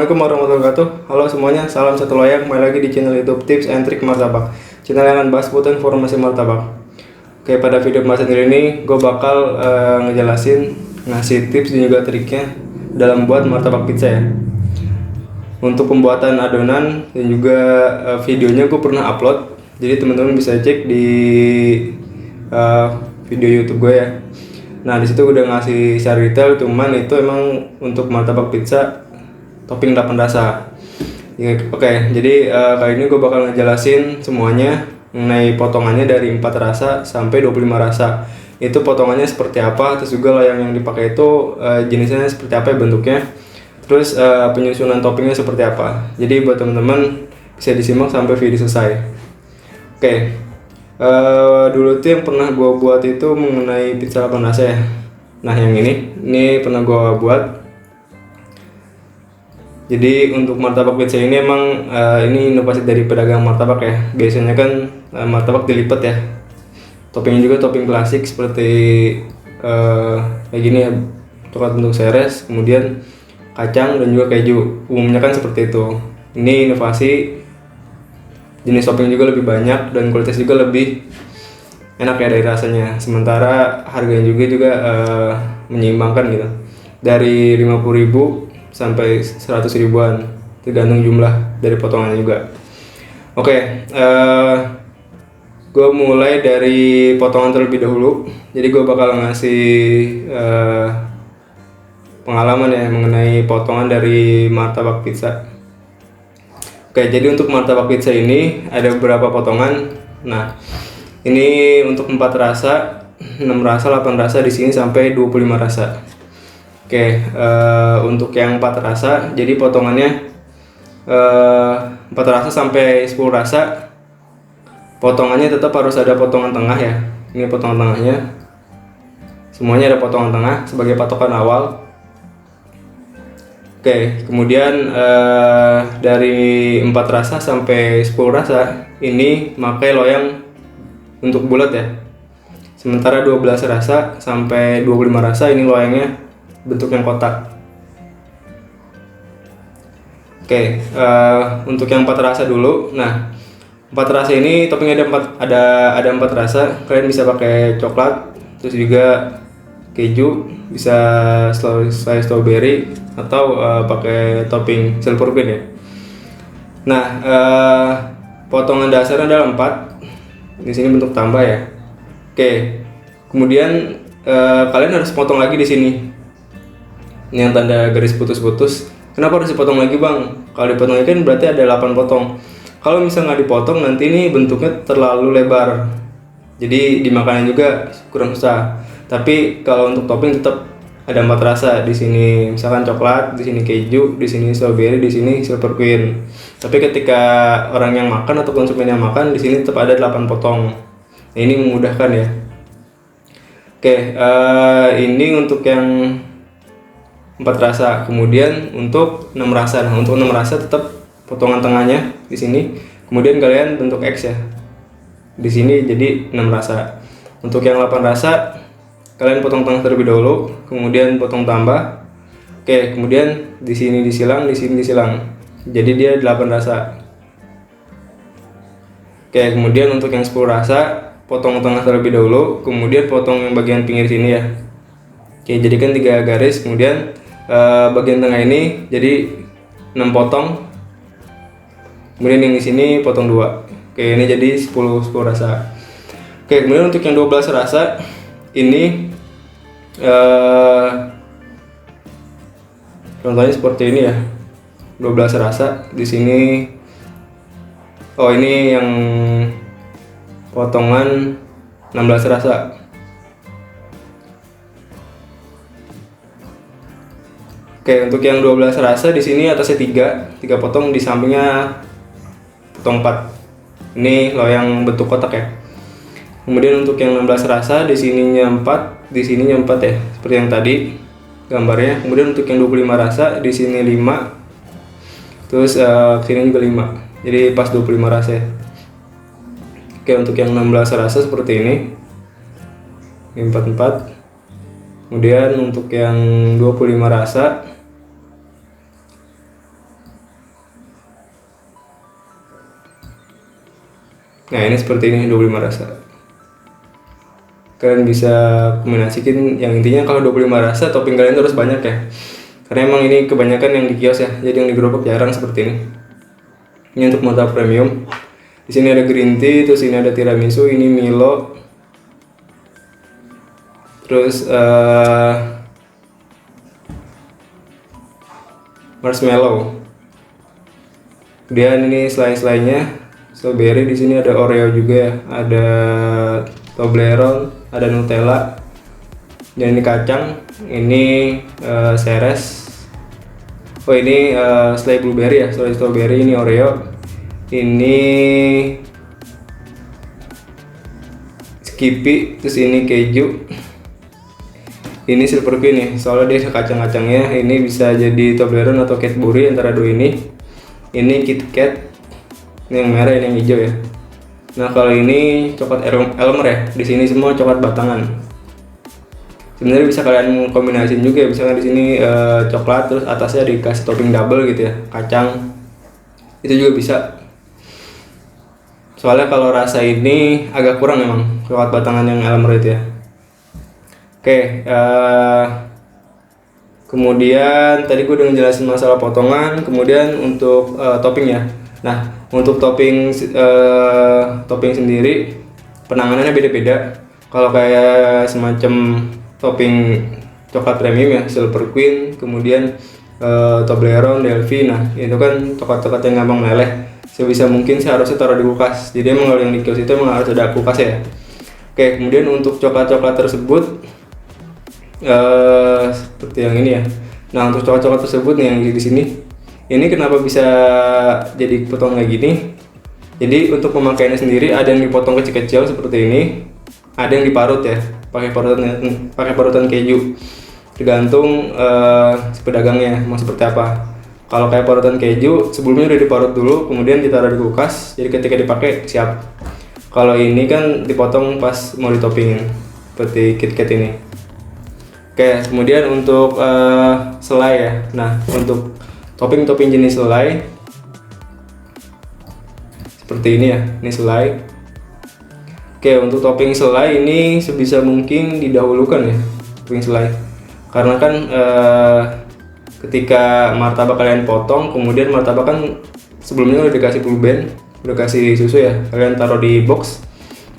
Assalamualaikum warahmatullahi wabarakatuh. Halo semuanya, salam satu loyang. Kembali lagi di channel YouTube Tips and Trik Martabak. Channel yang akan bahas seputar informasi martabak. Oke, pada video pembahasan kali ini gue bakal ngejelasin, ngasih tips dan juga triknya dalam buat martabak pizza ya. Untuk pembuatan adonan dan juga videonya gue pernah upload. Jadi teman-teman bisa cek di video YouTube gue ya. Nah, di situ gue udah ngasih secara detail, cuman itu emang untuk martabak pizza topping 8 rasa. Ya, oke, jadi kali ini gue bakal ngejelasin semuanya mengenai potongannya dari 4 rasa sampai 25 rasa. Itu potongannya seperti apa, terus juga loyang yang dipakai itu jenisnya seperti apa ya bentuknya. Terus penyusunan toppingnya seperti apa. Jadi buat teman-teman bisa disimak sampai video selesai. Oke. Dulu tuh yang pernah gue buat itu mengenai pizza 8 rasa ya. Nah, yang ini pernah gue buat. Jadi untuk martabak pizza ini emang ini inovasi dari pedagang martabak ya. Biasanya kan martabak dilipat ya. Toppingnya juga topping klasik seperti kayak gini ya, coklat bentuk seres, kemudian kacang dan juga keju. Umumnya kan seperti itu. Ini inovasi, jenis topping juga lebih banyak dan kualitas juga lebih enak ya dari rasanya. Sementara harganya juga menyeimbangkan gitu. Dari 50.000 sampai 100 ribuan, tergantung jumlah dari potongannya juga. Oke, gue mulai dari potongan terlebih dahulu. Jadi gue bakal ngasih pengalaman ya mengenai potongan dari martabak pizza. Oke, jadi untuk martabak pizza ini ada beberapa potongan. Nah, ini untuk 4 rasa, 6 rasa, 8 rasa, di sini sampai 25 rasa. Oke, untuk yang 4 rasa, jadi potongannya 4 rasa sampai 10 rasa. Potongannya tetap harus ada potongan tengah ya. Ini potongan tengahnya. Semuanya ada potongan tengah sebagai patokan awal. Oke, kemudian dari 4 rasa sampai 10 rasa ini pakai loyang untuk bulat ya. Sementara 12 rasa sampai 25 rasa ini loyangnya bentuk yang kotak. Oke, untuk yang 4 rasa dulu. Nah, 4 rasa ini toppingnya ada 4 rasa. Kalian bisa pakai coklat, terus juga keju, bisa slice strawberry atau pakai topping silver queen ya. Nah, potongan dasarnya adalah 4. Di sini bentuk tambah ya. Oke. Kemudian kalian harus potong lagi di sini. Ini yang tanda garis putus-putus. Kenapa harus dipotong lagi, Bang? Kalau dipotong lagi kan berarti ada 8 potong. Kalau misalnya nggak dipotong, nanti ini bentuknya terlalu lebar. Jadi dimakannya juga kurang susah. Tapi kalau untuk topping tetap ada 4 rasa. Di sini misalkan coklat, di sini keju, di sini strawberry, di sini silver queen. Tapi ketika orang yang makan atau konsumen yang makan, di sini tetap ada 8 potong. Nah, ini memudahkan ya. Oke, ini untuk yang 4 rasa. Kemudian untuk 6 rasa. Nah, untuk 6 rasa tetap potongan tengahnya di sini. Kemudian kalian bentuk X ya. Di sini jadi 6 rasa. Untuk yang 8 rasa kalian potong tengah terlebih dahulu, kemudian potong tambah. Oke, kemudian di sini disilang, di sini disilang. Jadi dia 8 rasa. Oke, kemudian untuk yang 10 rasa potong tengah terlebih dahulu, kemudian potong yang bagian pinggir sini ya. Oke, jadikan 3 garis, kemudian bagian tengah ini jadi 6 potong. Kemudian yang di sini potong 2. Oke, ini jadi 10 rasa. Oke, kemudian untuk yang 12 rasa ini contohnya seperti ini ya. 12 rasa di sini. Oh, ini yang potongan 16 rasa. Oke, untuk yang 12 rasa di sini atasnya 3 potong, di sampingnya potong 4. Ini loyang bentuk kotak ya. Kemudian untuk yang 16 rasa di sininya 4, di sininya 4 ya, seperti yang tadi gambarnya. Kemudian untuk yang 25 rasa di sini 5. Terus sini juga 5. Jadi pas 25 rasa ya. Oke, untuk yang 16 rasa seperti ini. Ini 44. Kemudian untuk yang 25 rasa Nah ini seperti ini 25 rasa. Kalian bisa kombinasikan, yang intinya kalau 25 rasa topping kalian terus banyak ya. Karena emang ini kebanyakan yang di kios ya, jadi yang di gerobak jarang seperti ini. Ini untuk mocha premium. Di sini ada green tea, terus ini ada tiramisu, ini Milo. Terus marshmallow. Kemudian ini selain-selainnya strawberry, di sini ada Oreo juga ya, ada Toblerone, ada Nutella, dan ini kacang, ini Ceres. Oh ini selai blueberry ya, selai strawberry, ini Oreo, ini Skippy, terus ini keju, ini Silver Queen nih, soalnya dia ada kacang-kacangnya. Ini bisa jadi Toblerone atau Cadbury antara dua ini. Ini KitKat, ini yang merah, ini yang hijau ya. Nah kalau ini coklat Elmer ya, di sini semua coklat batangan. Sebenarnya bisa kalian kombinasiin juga ya, misalnya di sini coklat terus atasnya dikasih topping double gitu ya, kacang, itu juga bisa. Soalnya kalau rasa ini agak kurang memang coklat batangan yang Elmer itu ya. Oke, kemudian tadi gue udah ngejelasin masalah potongan, kemudian untuk topping ya. Nah, untuk topping sendiri penanganannya beda-beda. Kalau kayak semacam topping coklat premium ya, Silver Queen, kemudian Toblerone, Delphi, nah itu kan coklat-coklat yang gampang meleleh. Sebisa mungkin sih harusnya taruh di kulkas. Jadi emang kalau yang di kios itu emang harus ada kulkas ya. Oke, kemudian untuk coklat-coklat tersebut seperti yang ini ya. Nah untuk coklat-coklat tersebut nih yang di sini, ini kenapa bisa jadi potong kayak gini? Jadi untuk pemakaiannya sendiri ada yang dipotong kecil-kecil seperti ini, ada yang diparut ya, pakai parutan keju. Tergantung si pedagangnya mau seperti apa. Kalau kayak parutan keju sebelumnya udah diparut dulu, kemudian ditaruh di kulkas. Jadi ketika dipakai siap. Kalau ini kan dipotong pas mau ditoppingin, seperti KitKat ini. Oke, kemudian untuk selai ya. Nah, untuk topping jenis selai seperti ini ya. Ini selai. Oke, untuk topping selai ini sebisa mungkin didahulukan ya, topping selai. Karena kan ketika martabak kalian potong, kemudian martabak kan sebelumnya udah dikasih blue band, udah kasih susu ya. Kalian taruh di box.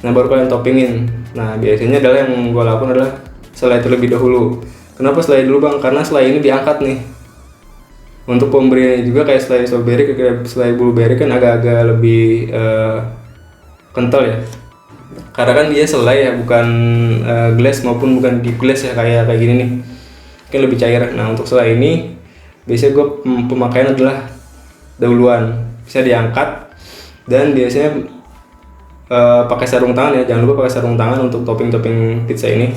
Nah, baru kalian toppingin. Nah, biasanya adalah yang gue lakukan adalah selai terlebih dahulu. Kenapa selai dulu bang? Karena selai ini diangkat nih. Untuk pemberiannya juga kayak selai strawberry, kayak selai blueberry kan agak-agak lebih kental ya. Karena kan dia selai ya, bukan glass maupun bukan deep glass ya kayak gini nih. Mungkin lebih cair. Nah untuk selai ini biasanya gue pemakaian adalah dahuluan, bisa diangkat dan biasanya pakai sarung tangan ya. Jangan lupa pakai sarung tangan untuk topping pizza ini.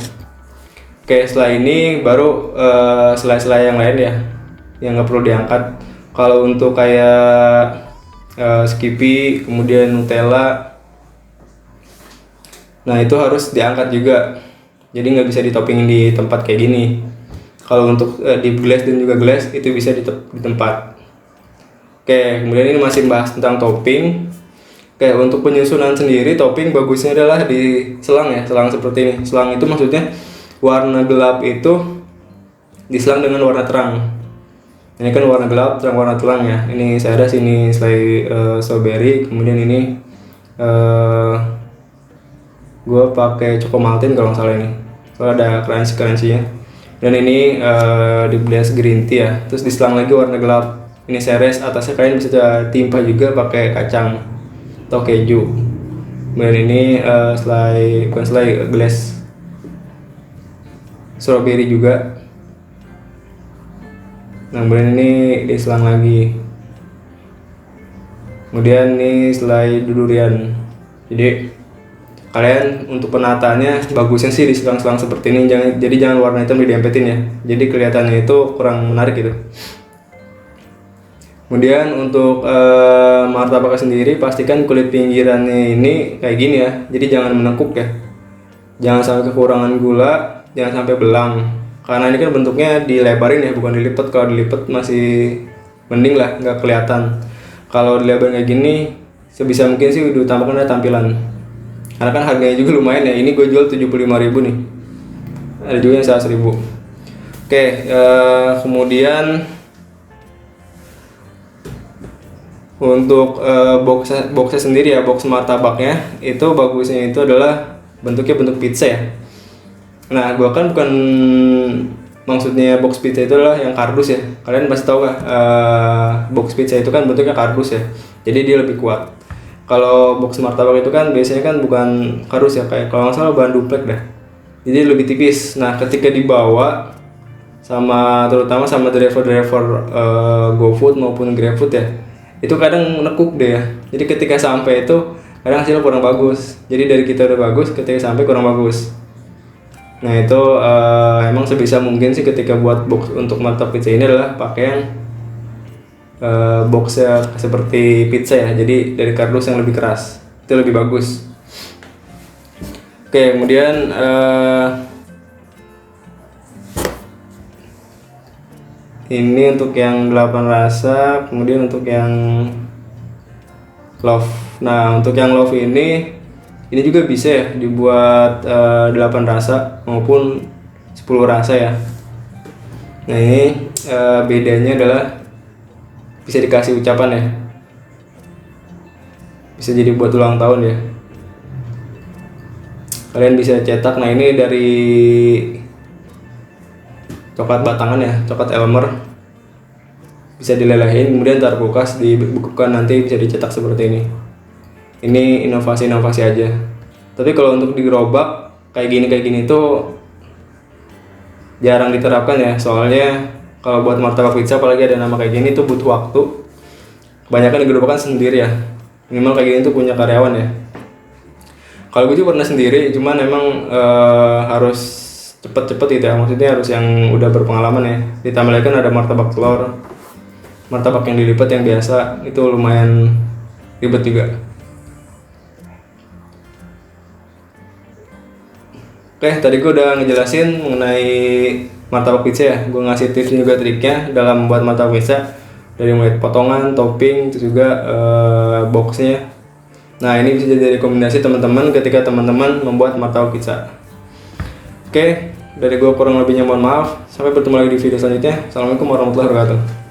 Oke, setelah ini baru selai-selai yang lain ya, yang nggak perlu diangkat. Kalau untuk kayak Skippy, kemudian Nutella, nah itu harus diangkat juga. Jadi nggak bisa ditoppingin di tempat kayak gini. Kalau untuk deep glass dan juga glass itu bisa di tempat. Oke, kemudian ini masih bahas tentang topping. Oke, untuk penyusunan sendiri topping bagusnya adalah di selang ya, selang seperti ini. Selang itu maksudnya warna gelap itu diselang dengan warna terang. Ini kan warna gelap, terang, warna terang ya. Ini saya ada sini selai strawberry, kemudian ini gue pakai Choco Maltin kalau nggak salah ini. Soalnya ada crunchy-nya. Dan ini di blast green tea ya. Terus diselang lagi warna gelap. Ini Ceres, atasnya kalian bisa timpa juga pakai kacang atau keju. Kemudian ini bukan selai, glass strawberry juga. Nah kemudian ini diselang lagi. Kemudian ini selai durian. Jadi kalian untuk penataannya bagusnya sih diselang-selang seperti ini. Jangan warna hitam didempetin ya. Jadi kelihatannya itu kurang menarik gitu. Kemudian untuk martabak sendiri pastikan kulit pinggirannya ini kayak gini ya. Jadi jangan menekuk ya. Jangan sampai kekurangan gula, jangan sampai belang. Karena ini kan bentuknya dilebarin ya, bukan dilipat. Kalau dilipat masih mending lah, nggak kelihatan. Kalau dilebarin kayak gini sebisa mungkin sih diutamakan ada tampilan. Karena kan harganya juga lumayan ya. Ini gue jual 75.000 nih. Ada juga yang 100.000. Oke, kemudian untuk boxnya sendiri ya, box martabaknya itu bagusnya itu adalah bentuknya bentuk pizza ya. Nah, gua kan bukan maksudnya box pizza itu adalah yang kardus ya. Kalian pasti tahu gak? Box pizza itu kan bentuknya kardus ya. Jadi dia lebih kuat. Kalau box martabak itu kan biasanya kan bukan kardus ya, kayak kalau nggak salah bahan duplek dah. Jadi lebih tipis. Nah, ketika dibawa terutama sama driver GoFood maupun GrabFood ya, itu kadang nekuk deh ya. Jadi ketika sampai itu kadang hasilnya kurang bagus. Jadi dari kita udah bagus, ketika sampai kurang bagus. Nah itu emang sebisa mungkin sih ketika buat box untuk martabak pizza ini adalah pakai yang boxnya seperti pizza ya. Jadi dari kardus yang lebih keras itu lebih bagus. Oke, kemudian ini untuk yang 8 rasa, kemudian untuk yang love. Nah, untuk yang love ini juga bisa ya dibuat 8 rasa maupun 10 rasa ya. Nah, ini bedanya adalah bisa dikasih ucapan ya. Bisa jadi buat ulang tahun ya. Kalian bisa cetak. Nah, ini dari coklat batangan ya, coklat Elmer, bisa dilelehin kemudian taruh kulkas, dibekukan, nanti bisa dicetak seperti ini. Ini inovasi aja. Tapi kalau untuk digerobak kayak gini tuh jarang diterapkan ya, soalnya kalau buat martabak pizza apalagi ada nama kayak gini tuh butuh waktu. Kebanyakan digerobakkan sendiri ya, minimal kayak gini tuh punya karyawan ya. Kalau gue juga pernah sendiri, cuman emang harus cepet-cepet gitu ya, maksudnya harus yang udah berpengalaman ya. Ditambah lagi kan ada martabak telur, martabak yang dilipat yang biasa itu lumayan ribet juga. Oke, tadi gue udah ngejelasin mengenai martabak pizza ya. Gue ngasih tips juga triknya dalam membuat martabak pizza, dari mulai potongan, topping, terus juga boxnya. Nah, ini bisa jadi rekomendasi teman-teman ketika teman-teman membuat martabak pizza. Oke, dari gue kurang lebihnya mohon maaf. Sampai bertemu lagi di video selanjutnya. Assalamualaikum warahmatullahi wabarakatuh.